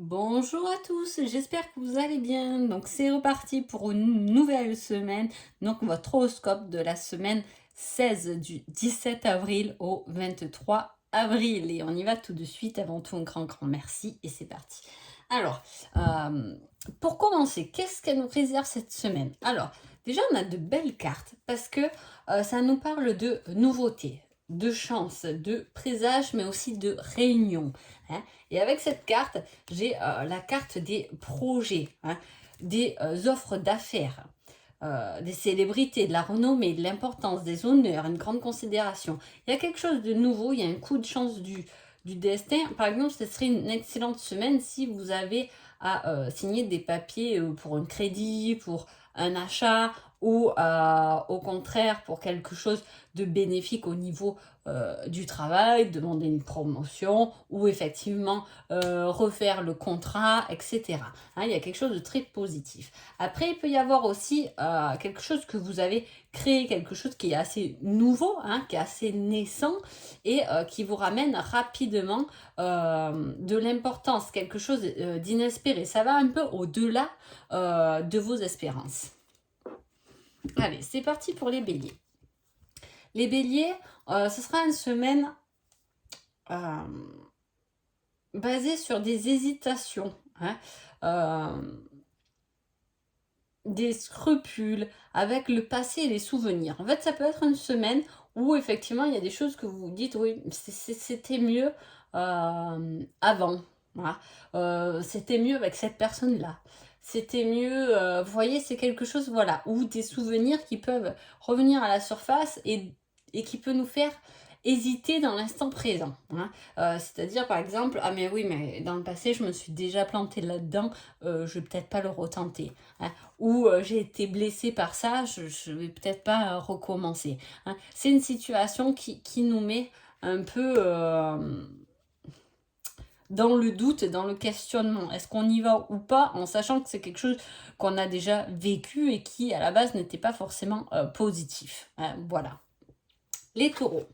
Bonjour à tous, j'espère que vous allez bien. Donc c'est reparti pour une nouvelle semaine. Donc votre horoscope de la semaine 16 du 17 avril au 23 avril. Et on y va tout de suite. Avant tout, un grand merci et c'est parti. Alors, euh, pour commencer, qu'est-ce qu'elle nous réserve cette semaine? Alors, déjà, on a de belles cartes parce que ça nous parle de nouveautés, de chance, de présage, mais aussi de réunion, hein. Et avec cette carte, j'ai la carte des projets, hein, des offres d'affaires, des célébrités, de la renommée, de l'importance, des honneurs, une grande considération. Il y a quelque chose de nouveau, il y a un coup de chance du destin. Par exemple, ce serait une excellente semaine si vous avez à signer des papiers pour un crédit, pour un achat ou au contraire pour quelque chose de bénéfique au niveau du travail, demander une promotion ou effectivement refaire le contrat, etc. Hein, il y a quelque chose de très positif. Après, il peut y avoir aussi quelque chose que vous avez créé, quelque chose qui est assez nouveau, hein, qui est assez naissant et qui vous ramène rapidement de l'importance, quelque chose d'inespéré. Ça va un peu au-delà de vos espérances. Allez, c'est parti pour les béliers. Les béliers, ce sera une semaine euh, basée sur des hésitations, hein, des scrupules avec le passé et les souvenirs. En fait, ça peut être une semaine où effectivement il y a des choses que vous vous dites, oui, c'était mieux avant. Voilà. C'était mieux avec cette personne-là. C'était mieux, vous voyez, c'est quelque chose, voilà, ou des souvenirs qui peuvent revenir à la surface et qui peut nous faire hésiter dans l'instant présent, hein. C'est-à-dire par exemple, ah mais oui, mais dans le passé je me suis déjà plantée là-dedans, je vais peut-être pas le retenter, hein. Ou j'ai été blessée par ça, je vais peut-être pas recommencer, hein. C'est une situation qui nous met un peu dans le doute, dans le questionnement. Est-ce qu'on y va ou pas, en sachant que c'est quelque chose qu'on a déjà vécu et qui, à la base, n'était pas forcément positif, hein. Voilà. Les taureaux.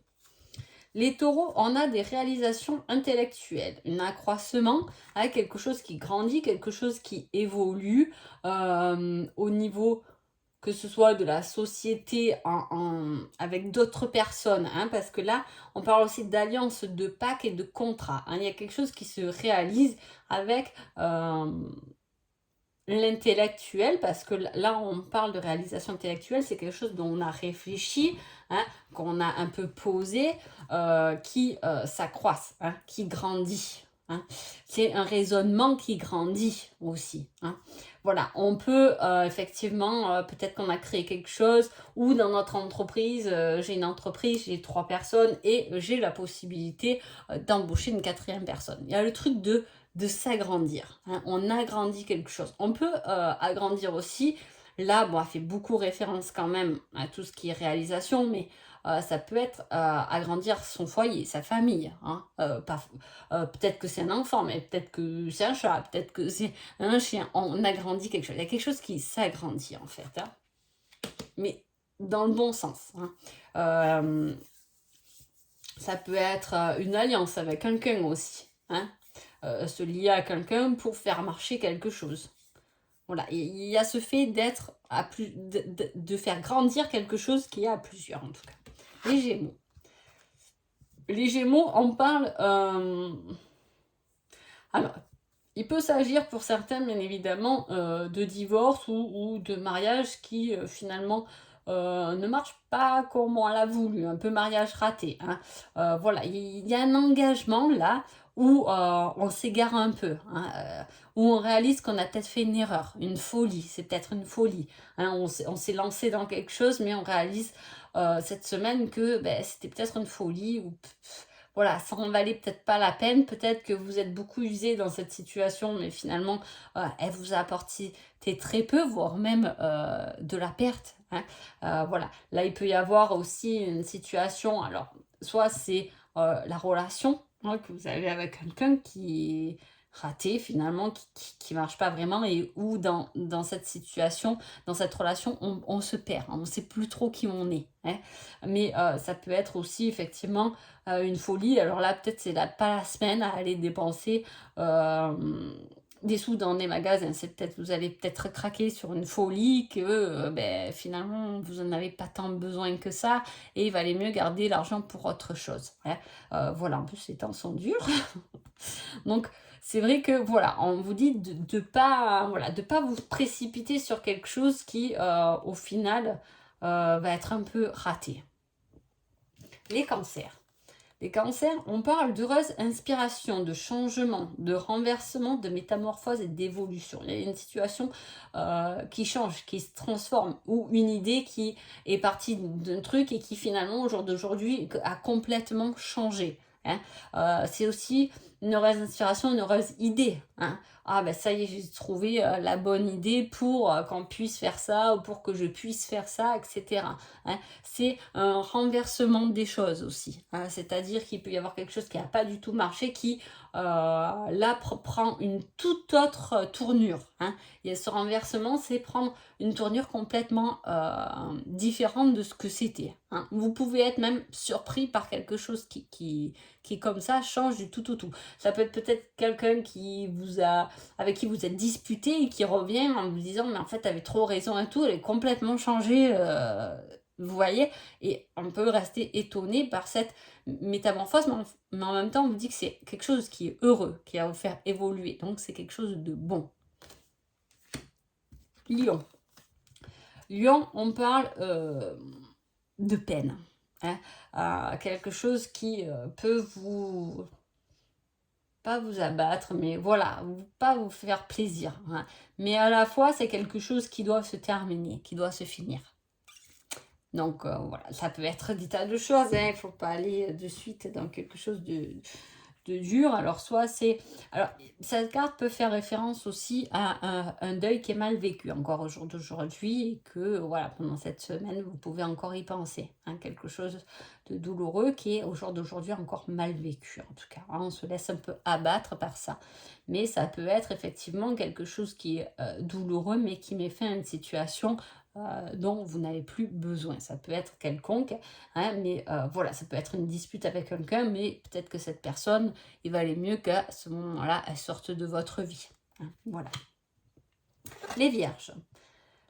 Les taureaux, on a des réalisations intellectuelles, un accroissement avec quelque chose qui grandit, quelque chose qui évolue au niveau que ce soit de la société avec d'autres personnes, hein, parce que là, on parle aussi d'alliance, de pacte et de contrat, hein. Il y a quelque chose qui se réalise avec l'intellectuel, parce que là, on parle de réalisation intellectuelle, c'est quelque chose dont on a réfléchi, hein, qu'on a un peu posé, qui s'accroisse, hein, qui grandit, hein. C'est un raisonnement qui grandit aussi, hein. Voilà, on peut effectivement, peut-être qu'on a créé quelque chose, ou dans notre entreprise, j'ai une entreprise, j'ai 3 personnes, et j'ai la possibilité d'embaucher une 4e personne. Il y a le truc de s'agrandir, hein. On agrandit quelque chose. On peut agrandir aussi. Là, bon, elle fait beaucoup référence quand même à tout ce qui est réalisation, mais ça peut être agrandir son foyer, sa famille, hein. Peut-être que c'est un enfant, mais peut-être que c'est un chat, peut-être que c'est un chien. On agrandit quelque chose. Il y a quelque chose qui s'agrandit en fait, hein. Mais dans le bon sens, hein. Ça peut être une alliance avec quelqu'un aussi, hein. Se lier à quelqu'un pour faire marcher quelque chose. Voilà, il y a ce fait d'être à plus, de faire grandir quelque chose qui est à plusieurs en tout cas. Les Gémeaux. Les Gémeaux, on parle. Alors, il peut s'agir pour certains, bien évidemment, de divorce ou de mariage qui finalement ne marche pas comme on l'a voulu, un peu mariage raté, hein. Voilà, il y a un engagement là où on s'égare un peu, hein, où on réalise qu'on a peut-être fait une erreur, une folie, c'est peut-être une folie, hein. On s'est lancé dans quelque chose, mais on réalise cette semaine que ben, c'était peut-être une folie ou voilà, ça en valait peut-être pas la peine. Peut-être que vous êtes beaucoup usé dans cette situation, mais finalement, elle vous a apporté très peu, voire même de la perte, hein. Voilà, là, il peut y avoir aussi une situation, alors, soit c'est la relation, hein, que vous avez avec quelqu'un qui est raté finalement, qui marche pas vraiment, et où dans cette situation, dans cette relation, on se perd, hein. On sait plus trop qui on est, hein. Mais ça peut être aussi effectivement une folie. Alors là, peut-être c'est pas la semaine à aller dépenser des sous dans des magasins, c'est peut-être vous allez peut-être craquer sur une folie que ben, finalement vous en avez pas tant besoin que ça et il valait mieux garder l'argent pour autre chose, hein. Voilà, en plus les temps sont durs. Donc c'est vrai que voilà, on vous dit de pas voilà, de pas vous précipiter sur quelque chose qui au final va être un peu raté. Les cancers. Les cancers, on parle d'heureuse inspiration, de changement, de renversement, de métamorphose et d'évolution. Il y a une situation qui change, qui se transforme, ou une idée qui est partie d'un truc et qui finalement, au jour d'aujourd'hui, a complètement changé, hein. C'est aussi une heureuse inspiration, une heureuse idée, hein. Ah ben ça y est, j'ai trouvé la bonne idée pour qu'on puisse faire ça, ou pour que je puisse faire ça, etc., hein. C'est un renversement des choses aussi, hein. C'est-à-dire qu'il peut y avoir quelque chose qui n'a pas du tout marché, qui là prend une toute autre tournure, hein. Et ce renversement, c'est prendre une tournure complètement différente de ce que c'était, hein. Vous pouvez être même surpris par quelque chose qui comme ça change du tout au tout. Ça peut être peut-être quelqu'un avec qui vous êtes disputé et qui revient en vous disant mais en fait t'avais trop raison et tout, elle est complètement changée, vous voyez, et on peut rester étonné par cette métamorphose, mais en même temps on vous dit que c'est quelque chose qui est heureux, qui va vous faire évoluer, donc c'est quelque chose de bon. Lion. Lion, on parle de peine, hein, quelque chose qui peut vous pas vous abattre, mais voilà, pas vous faire plaisir, hein. Mais à la fois, c'est quelque chose qui doit se terminer, qui doit se finir. Donc voilà, ça peut être des tas de choses, hein. Il ne faut pas aller de suite dans quelque chose de dur. Alors soit c'est... Alors cette carte peut faire référence aussi à un deuil qui est mal vécu encore au jour d'aujourd'hui et que voilà, pendant cette semaine, vous pouvez encore y penser, hein, quelque chose de douloureux qui est au jour d'aujourd'hui encore mal vécu en tout cas, hein. On se laisse un peu abattre par ça. Mais ça peut être effectivement quelque chose qui est douloureux mais qui met fin à une situation dont vous n'avez plus besoin. Ça peut être quelconque, hein, mais voilà, ça peut être une dispute avec quelqu'un, mais peut-être que cette personne, il valait mieux qu'à ce moment-là, elle sorte de votre vie, hein, voilà. Les vierges.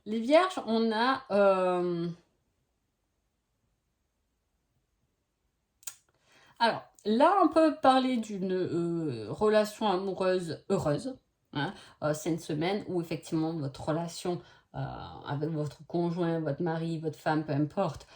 Les vierges, on a... Alors, là, on peut parler d'une relation amoureuse heureuse, hein. C'est une semaine où effectivement votre relation avec votre conjoint, votre mari, votre femme, peu importe,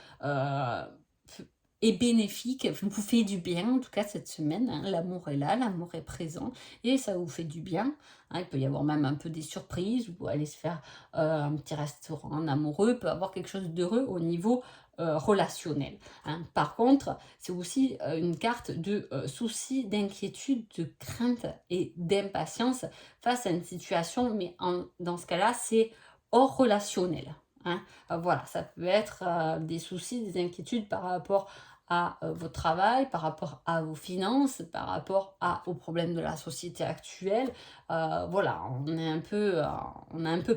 est bénéfique, vous fait du bien, en tout cas cette semaine, hein. L'amour est là, l'amour est présent, et ça vous fait du bien, hein. Il peut y avoir même un peu des surprises, vous allez se faire un petit restaurant en amoureux, peut avoir quelque chose d'heureux au niveau relationnel, hein. Par contre, c'est aussi une carte de soucis, d'inquiétude, de crainte et d'impatience face à une situation, mais dans ce cas-là, c'est hors relationnel, hein. Voilà, ça peut être des soucis, des inquiétudes par rapport à votre travail, par rapport à vos finances, par rapport aux problèmes de la société actuelle. Voilà, on a un peu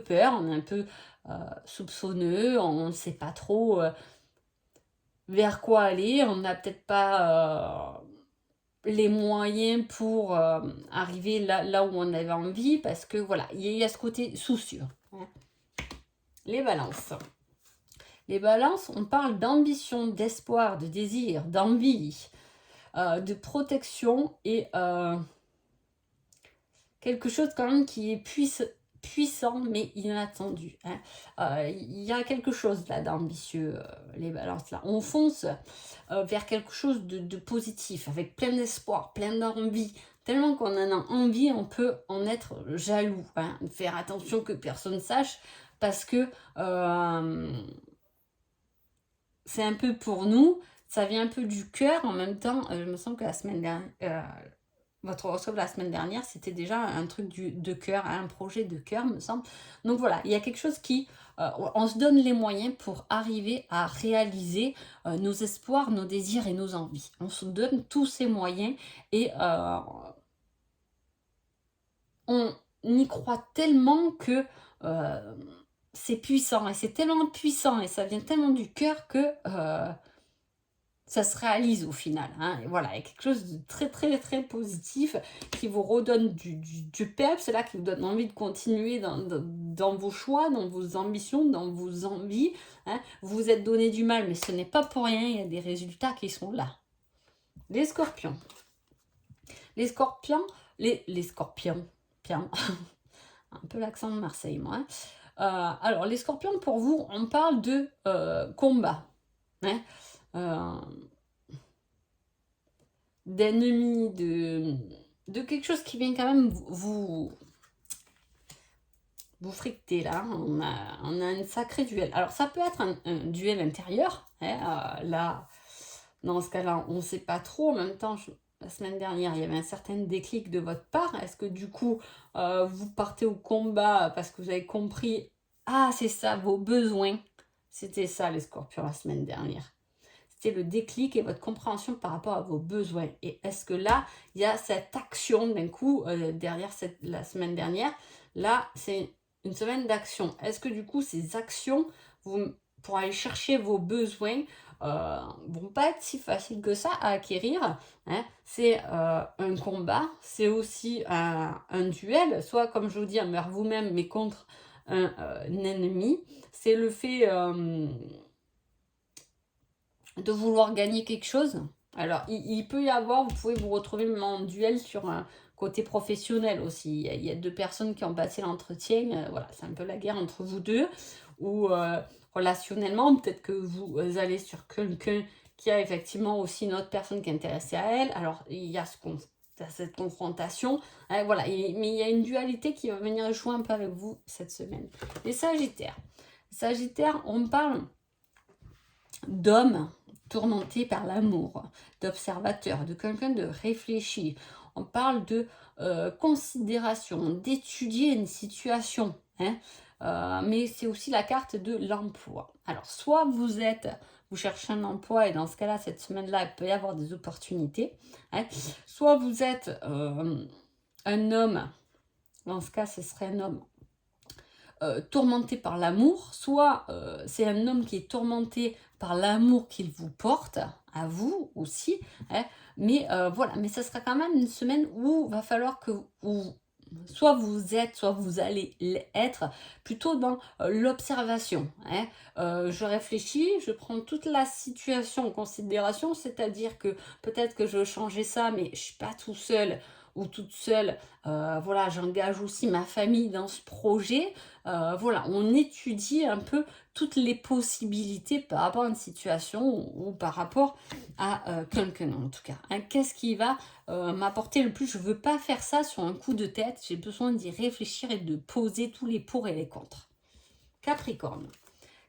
peur, on est un peu soupçonneux, on ne sait pas trop vers quoi aller, on n'a peut-être pas les moyens pour arriver là où on avait envie, parce que voilà, il y a ce côté soucieux, hein. Les balances. Les balances, on parle d'ambition, d'espoir, de désir, d'envie, de protection et quelque chose quand même qui est puissant mais inattendu, hein. Il y a quelque chose là d'ambitieux, les balances là. On fonce vers quelque chose de positif, avec plein d'espoir, plein d'envie. Tellement qu'on en a envie, on peut en être jaloux, hein. Faire attention que personne sache, parce que c'est un peu pour nous, ça vient un peu du cœur. En même temps, je me sens que la semaine dernière, votre horoscope la semaine dernière, c'était déjà un truc de cœur, un projet de cœur, me semble. Donc voilà, il y a quelque chose qui... on se donne les moyens pour arriver à réaliser nos espoirs, nos désirs et nos envies. On se donne tous ces moyens et on y croit tellement que c'est puissant. Et c'est tellement puissant et ça vient tellement du cœur que ça se réalise au final. Hein. Et voilà, il y a quelque chose de très, très, très positif qui vous redonne du peps, là, qui vous donne envie de continuer dans vos choix, dans vos ambitions, dans vos envies. Hein. Vous vous êtes donné du mal, mais ce n'est pas pour rien, il y a des résultats qui sont là. Les scorpions. Les scorpions, les scorpions, bien, un peu l'accent de Marseille, moi. Hein. Alors, les scorpions, pour vous, on parle de combat. Hein. D'ennemis, de quelque chose qui vient quand même vous fricter là. On a un sacré duel. Alors ça peut être un duel intérieur. Hein, là, dans ce cas-là, on ne sait pas trop. En même temps, la semaine dernière, il y avait un certain déclic de votre part. Est-ce que du coup, vous partez au combat parce que vous avez compris, ah c'est ça, vos besoins. C'était ça les scorpions la semaine dernière. C'était le déclic et votre compréhension par rapport à vos besoins. Et est-ce que là, il y a cette action d'un coup derrière la semaine dernière? Là, c'est une semaine d'action. Est-ce que du coup, ces actions, pour aller chercher vos besoins, vont pas être si faciles que ça à acquérir? Hein? C'est un combat, c'est aussi un duel, soit comme je vous dis, envers vous-même, mais contre un ennemi. C'est le fait de vouloir gagner quelque chose. Alors, il peut y avoir, vous pouvez vous retrouver même en duel sur un côté professionnel aussi. Il y a deux personnes qui ont passé l'entretien, voilà, c'est un peu la guerre entre vous deux, ou relationnellement, peut-être que vous allez sur quelqu'un qui a effectivement aussi une autre personne qui est intéressée à elle. Alors, il y a cette confrontation, hein, voilà, mais il y a une dualité qui va venir jouer un peu avec vous cette semaine. Les Sagittaires. Sagittaires, on parle d'hommes tourmentés par l'amour, d'observateurs, de quelqu'un de réfléchi. On parle de considération, d'étudier une situation. Hein, mais c'est aussi la carte de l'emploi. Alors, soit vous cherchez un emploi et dans ce cas-là, cette semaine-là, il peut y avoir des opportunités. Hein, soit vous êtes un homme, dans ce cas, ce serait un homme tourmenté par l'amour, soit c'est un homme qui est tourmenté par l'amour qu'il vous porte, à vous aussi, hein, mais voilà, mais ça sera quand même une semaine où il va falloir que soit vous êtes, soit vous allez être plutôt dans l'observation. Hein. Je réfléchis, je prends toute la situation en considération, c'est-à-dire que peut-être que je veux changer ça, mais je ne suis pas tout seul ou toute seule. Voilà, j'engage aussi ma famille dans ce projet. Voilà, on étudie un peu toutes les possibilités par rapport à une situation ou par rapport à quelqu'un en tout cas. Hein. Qu'est-ce qui va m'apporter le plus? Je ne veux pas faire ça sur un coup de tête, j'ai besoin d'y réfléchir et de poser tous les pour et les contre. Capricorne.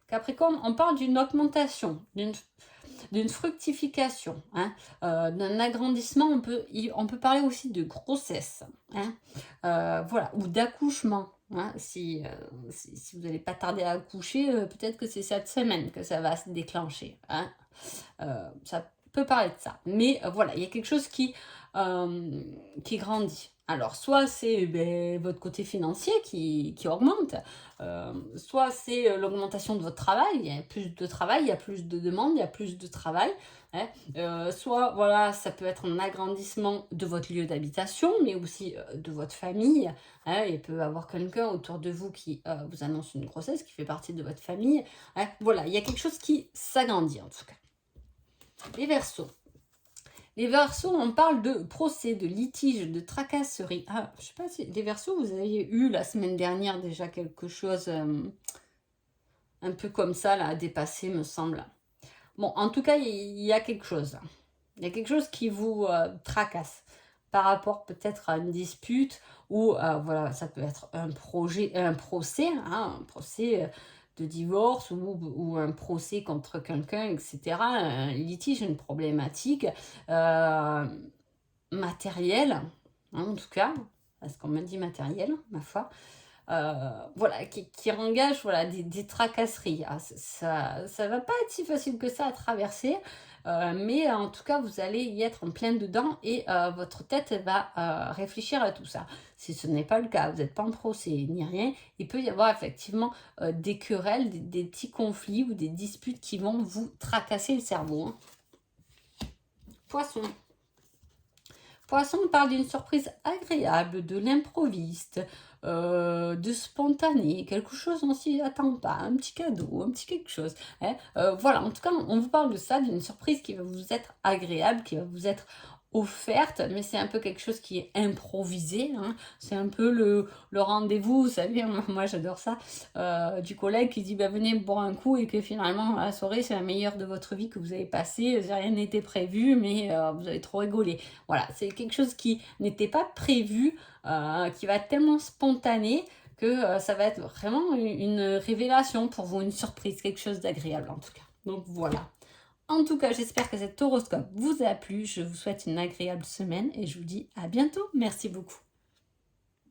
Capricorne, on parle d'une augmentation, d'une fructification, hein, d'un agrandissement. On peut parler aussi de grossesse, hein, voilà, ou d'accouchement. Hein, si vous n'allez pas tarder à accoucher, peut-être que c'est cette semaine que ça va se déclencher. Hein. Ça peut parler de ça. Mais voilà, il y a quelque chose qui grandit. Alors, soit c'est votre côté financier qui augmente, soit c'est l'augmentation de votre travail, il y a plus de travail, il y a plus de demandes, il y a plus de travail. Hein. Soit, voilà, ça peut être un agrandissement de votre lieu d'habitation, mais aussi de votre famille. Hein. Il peut y avoir quelqu'un autour de vous qui vous annonce une grossesse, qui fait partie de votre famille. Hein. Voilà, il y a quelque chose qui s'agrandit en tout cas. Les Verseaux. Les Verseaux, on parle de procès, de litige, de tracasserie. Ah, je sais pas si les Verseaux, vous avez eu la semaine dernière déjà quelque chose un peu comme ça là, à dépasser, me semble. Bon, en tout cas, il y a quelque chose. Il y a quelque chose qui vous tracasse par rapport peut-être à une dispute ou voilà, ça peut être un procès, hein, un procès de divorce ou un procès contre quelqu'un, etc. Un litige, une problématique matérielle, hein, en tout cas, parce qu'on m'a dit matériel, ma foi. Voilà, qui engage voilà, des tracasseries. Ah, ça va pas être si facile que ça à traverser, mais en tout cas, vous allez y être en plein dedans et votre tête va réfléchir à tout ça. Si ce n'est pas le cas, vous n'êtes pas en procès ni rien, il peut y avoir effectivement des querelles, des petits conflits ou des disputes qui vont vous tracasser le cerveau. Hein. Poisson. Poisson, on parle d'une surprise agréable, de l'improviste, de spontané, quelque chose on s'y attend pas, un petit cadeau, un petit quelque chose. Hein. Voilà, en tout cas, on vous parle de ça, d'une surprise qui va vous être agréable, qui va vous être offerte, mais c'est un peu quelque chose qui est improvisé. Hein. C'est un peu le rendez-vous, vous savez, moi j'adore ça, du collègue qui dit bah, venez boire un coup et que finalement la soirée c'est la meilleure de votre vie que vous avez passée, rien n'était prévu, mais vous avez trop rigolé. Voilà, c'est quelque chose qui n'était pas prévu, qui va être tellement spontané que ça va être vraiment une révélation pour vous, une surprise, quelque chose d'agréable en tout cas. Donc voilà. En tout cas, j'espère que cet horoscope vous a plu. Je vous souhaite une agréable semaine et je vous dis à bientôt. Merci beaucoup.